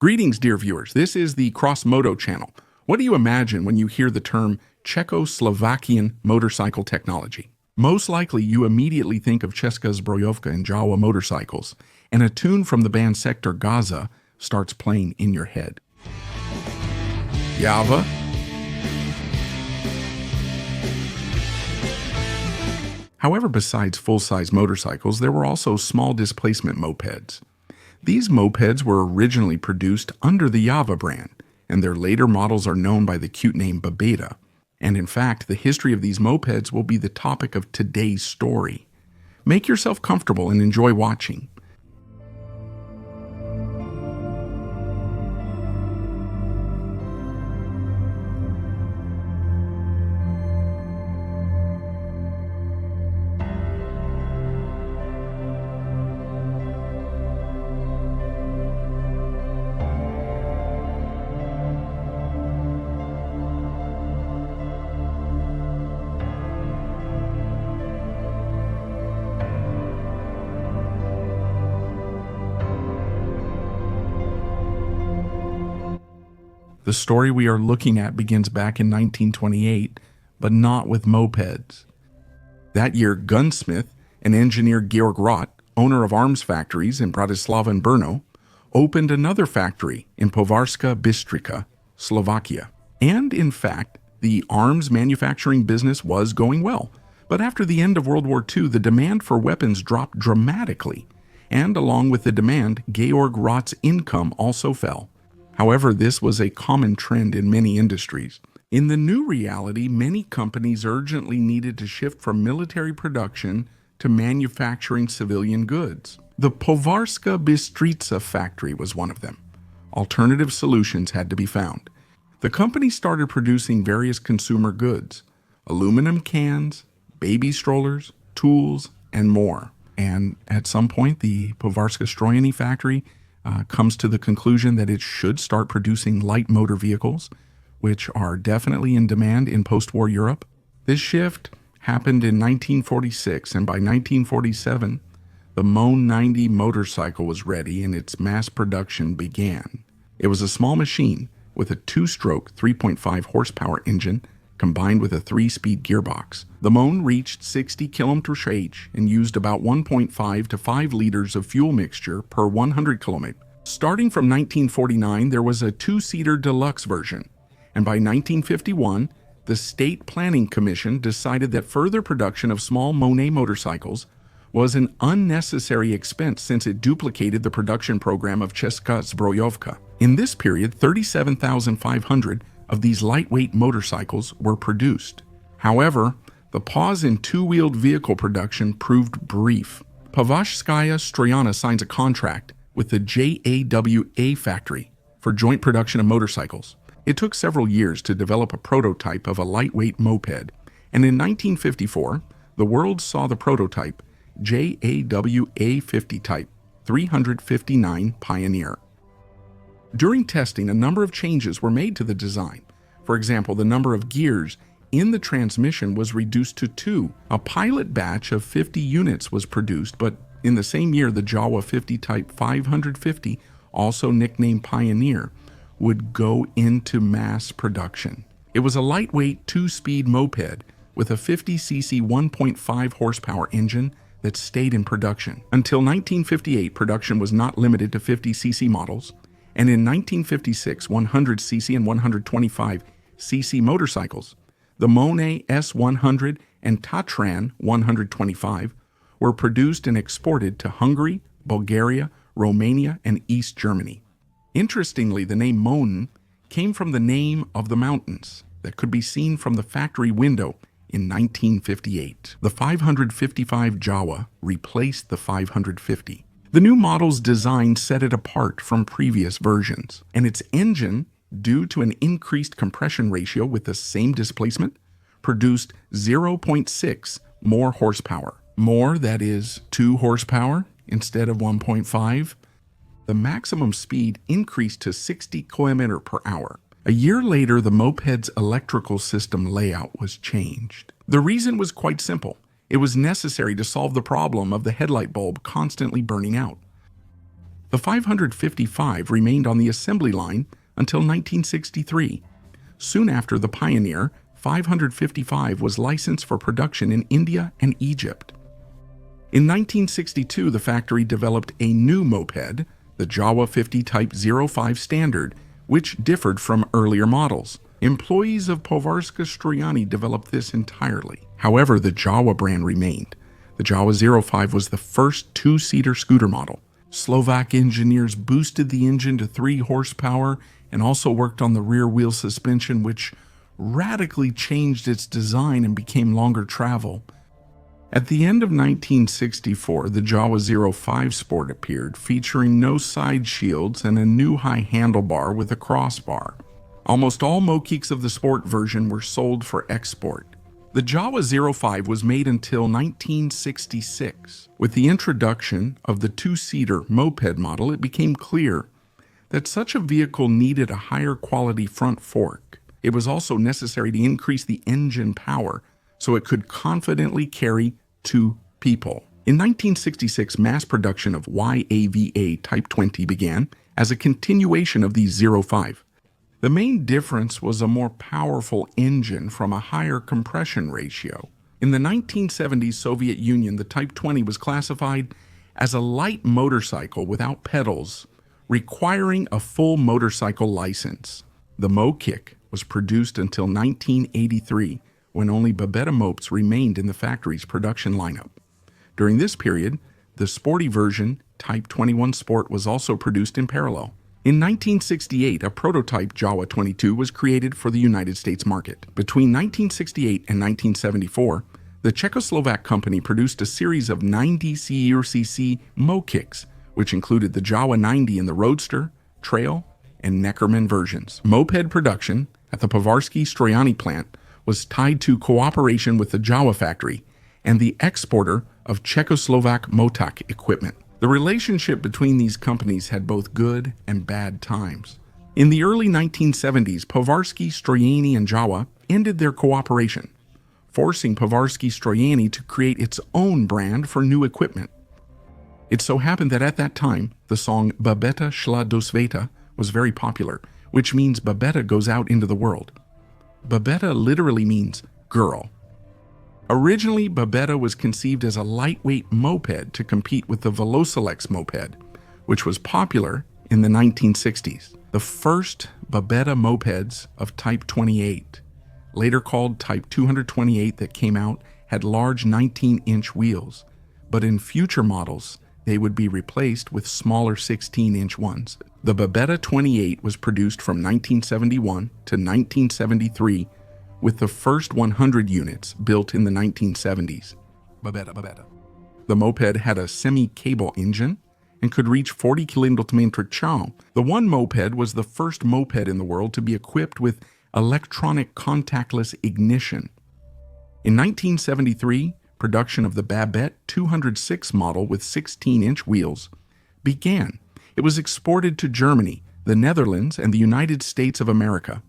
Greetings, dear viewers. This is the Cross Moto channel. What do you imagine when you hear the term Czechoslovakian motorcycle technology? Most likely, you immediately think of Česká zbrojovka and Jawa motorcycles, and a tune from the band Sector Gaza starts playing in your head. Jawa? However, besides full-size motorcycles, there were also small-displacement mopeds. These mopeds were originally produced under the Jawa brand, and their later models are known by the cute name Babetta. And in fact, the history of these mopeds will be the topic of today's story. Make yourself comfortable and enjoy watching. The story we are looking at begins back in 1928, but not with mopeds. That year, gunsmith and engineer Georg Roth, owner of arms factories in Bratislava and Brno, opened another factory in Povařská Bystrica, Slovakia. And in fact, the arms manufacturing business was going well. But after the end of World War II, the demand for weapons dropped dramatically. And along with the demand, Georg Roth's income also fell. However, this was a common trend in many industries. In the new reality, many companies urgently needed to shift from military production to manufacturing civilian goods. The Povařská Bystrica factory was one of them. Alternative solutions had to be found. The company started producing various consumer goods, aluminum cans, baby strollers, tools, and more. And at some point, the Povařská Strojní factory comes to the conclusion that it should start producing light motor vehicles, which are definitely in demand in post-war Europe. This shift happened in 1946, and by 1947, the Mone 90 motorcycle was ready and its mass production began. It was a small machine with a two-stroke 3.5 horsepower engine combined with a 3-speed gearbox. The Mone reached 60 km/h and used about 1.5 to 5 liters of fuel mixture per 100 km. Starting from 1949, there was a 2-seater deluxe version, and by 1951, the State Planning Commission decided that further production of small Mone motorcycles was an unnecessary expense since it duplicated the production program of Česká zbrojovka. In this period, 37,500 of these lightweight motorcycles were produced. However, the pause in two-wheeled vehicle production proved brief. Povařská Strojna signs a contract with the Jawa factory for joint production of motorcycles. It took several years to develop a prototype of a lightweight moped, and in 1954, the world saw the prototype Jawa 50 Type 359 Pioneer. During testing, a number of changes were made to the design. For example, the number of gears in the transmission was reduced to 2. A pilot batch of 50 units was produced, but in the same year, the Jawa 50 Type 550, also nicknamed Pioneer, would go into mass production. It was a lightweight 2-speed moped with a 50cc 1.5 horsepower engine that stayed in production. Until 1958, production was not limited to 50cc models. And in 1956, 100cc and 125cc motorcycles, the Mone S100 and Tatran 125, were produced and exported to Hungary, Bulgaria, Romania, and East Germany. Interestingly, the name Mone came from the name of the mountains that could be seen from the factory window in 1958. The 555 Jawa replaced the 550. The new model's design set it apart from previous versions, and its engine, due to an increased compression ratio with the same displacement, produced 0.6 more horsepower. More, that is, 2 horsepower instead of 1.5. The maximum speed increased to 60 km per hour. A year later, the moped's electrical system layout was changed. The reason was quite simple. It was necessary to solve the problem of the headlight bulb constantly burning out. The 555 remained on the assembly line until 1963. Soon after, the Pioneer 555 was licensed for production in India and Egypt. In 1962, the factory developed a new moped, the Jawa 50 Type 05 Standard, which differed from earlier models. Employees of Povarsky Strojany developed this entirely. However, the Jawa brand remained. The Jawa 05 was the first two-seater scooter model. Slovak engineers boosted the engine to 3 horsepower and also worked on the rear wheel suspension, which radically changed its design and became longer travel. At the end of 1964, the Jawa 05 Sport appeared, featuring no side shields and a new high handlebar with a crossbar. Almost all Mopeds of the Sport version were sold for export. The Jawa 05 was made until 1966. With the introduction of the two-seater moped model, it became clear that such a vehicle needed a higher quality front fork. It was also necessary to increase the engine power so it could confidently carry 2 people. In 1966, mass production of YAVA Type 20 began as a continuation of the 05. The main difference was a more powerful engine from a higher compression ratio. In the 1970s Soviet Union, the Type 20 was classified as a light motorcycle without pedals, requiring a full motorcycle license. The Mo-Kick was produced until 1983, when only Babetta mopes remained in the factory's production lineup. During this period, the sporty version, Type 21 Sport, was also produced in parallel. In 1968, a prototype Jawa 22 was created for the United States market. Between 1968 and 1974, the Czechoslovak company produced a series of 90cc Mo-Kicks, which included the Jawa 90 in the Roadster, Trail, and Neckerman versions. Moped production at the Povarsky Strojany plant was tied to cooperation with the Jawa factory and the exporter of Czechoslovak Motak equipment. The relationship between these companies had both good and bad times. In the early 1970s, Povarsky Strojany and Jawa ended their cooperation, forcing Povarsky Strojany to create its own brand for new equipment. It so happened that at that time, the song Babetta szła do świata was very popular, which means Babetta goes out into the world. Babetta literally means girl. Originally, Babetta was conceived as a lightweight moped to compete with the Velocilex moped, which was popular in the 1960s. The first Babetta mopeds of Type 28, later called Type 228, that came out had large 19-inch wheels, but in future models, they would be replaced with smaller 16-inch ones. The Babetta 28 was produced from 1971 to 1973, with the first 100 units built in the 1970s. Babetta. The moped had a semi-cable engine and could reach 40 km/h. The one moped was the first moped in the world to be equipped with electronic contactless ignition. In 1973, production of the Babetta 206 model with 16-inch wheels began. It was exported to Germany, the Netherlands, and the United States of America.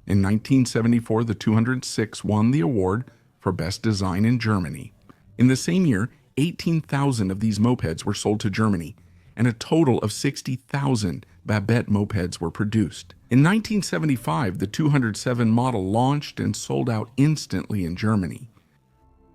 In 1974, the 206 won the award for Best Design in Germany. In the same year, 18,000 of these mopeds were sold to Germany, and a total of 60,000 Babetta mopeds were produced. In 1975, the 207 model launched and sold out instantly in Germany.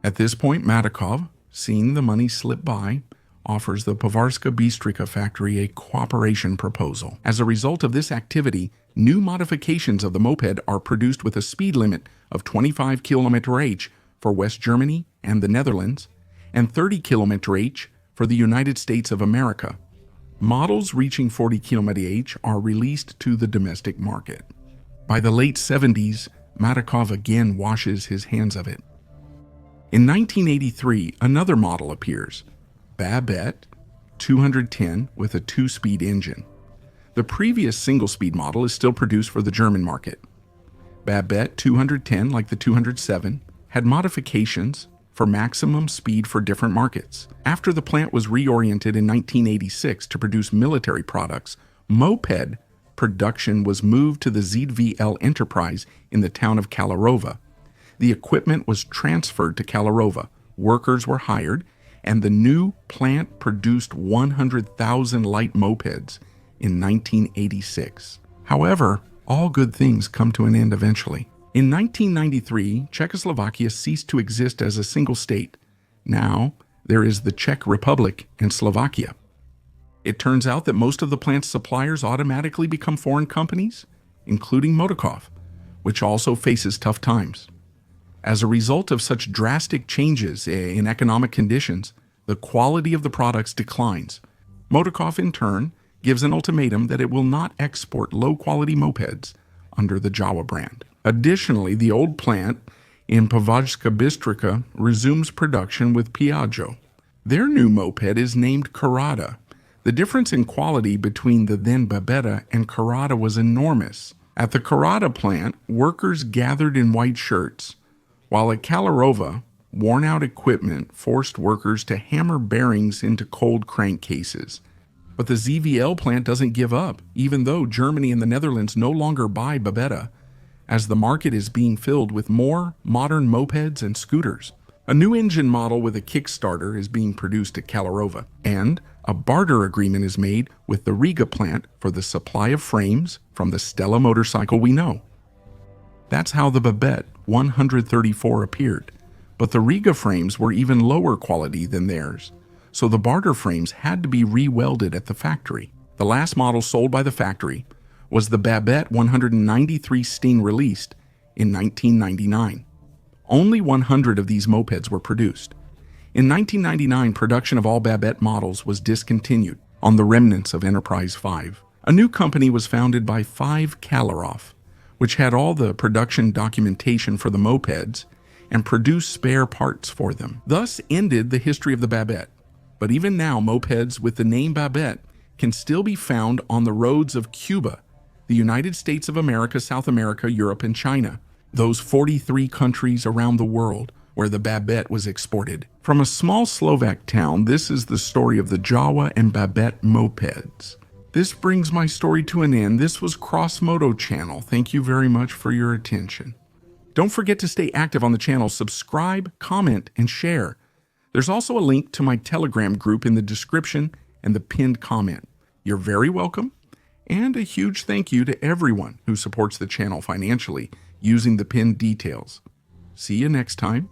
At this point, Matakov, seeing the money slip by, offers the Povarska Bystrica factory a cooperation proposal. As a result of this activity, new modifications of the moped are produced with a speed limit of 25 km/h for West Germany and the Netherlands, and 30 km/h for the United States of America. Models reaching 40 km/h are released to the domestic market. By the late 70s, Matakov again washes his hands of it. In 1983, another model appears, Babetta 210 with a 2-speed engine. The previous single-speed model is still produced for the German market. Babetta 210, like the 207, had modifications for maximum speed for different markets. After the plant was reoriented in 1986 to produce military products, moped production was moved to the ZVL enterprise in the town of Kalarova. The equipment was transferred to Kalarova, workers were hired, and the new plant produced 100,000 light mopeds in 1986. However, all good things come to an end eventually. In 1993, Czechoslovakia ceased to exist as a single state. Now, there is the Czech Republic and Slovakia. It turns out that most of the plant's suppliers automatically become foreign companies, including Motokov, which also faces tough times. As a result of such drastic changes in economic conditions, the quality of the products declines. Motokov, in turn, gives an ultimatum that it will not export low-quality mopeds under the Jawa brand. Additionally, the old plant in Považská Bystrica resumes production with Piaggio. Their new moped is named Karada. The difference in quality between the then Babetta and Karada was enormous. At the Karada plant, workers gathered in white shirts, while at Kalarova, worn-out equipment forced workers to hammer bearings into cold crankcases. But the ZVL plant doesn't give up, even though Germany and the Netherlands no longer buy Babetta, as the market is being filled with more modern mopeds and scooters. A new engine model with a Kickstarter is being produced at Kalarova, and a barter agreement is made with the Riga plant for the supply of frames from the Stella motorcycle we know. That's how the Babetta 134 appeared, but the Riga frames were even lower quality than theirs, so the barter frames had to be re-welded at the factory. The last model sold by the factory was the Babetta 193 Sting, released in 1999. Only 100 of these mopeds were produced. In 1999, production of all Babetta models was discontinued on the remnants of Enterprise 5. A new company was founded by Five Kalarov, which had all the production documentation for the mopeds and produced spare parts for them. Thus ended the history of the Babetta. But even now, mopeds with the name Babetta can still be found on the roads of Cuba, the United States of America, South America, Europe, and China, those 43 countries around the world where the Babetta was exported. From a small Slovak town, this is the story of the Jawa and Babetta mopeds. This brings my story to an end. This was CrossMoto Channel. Thank you very much for your attention. Don't forget to stay active on the channel, subscribe, comment, and share. There's also a link to my Telegram group in the description and the pinned comment. You're very welcome, and a huge thank you to everyone who supports the channel financially using the pinned details. See you next time.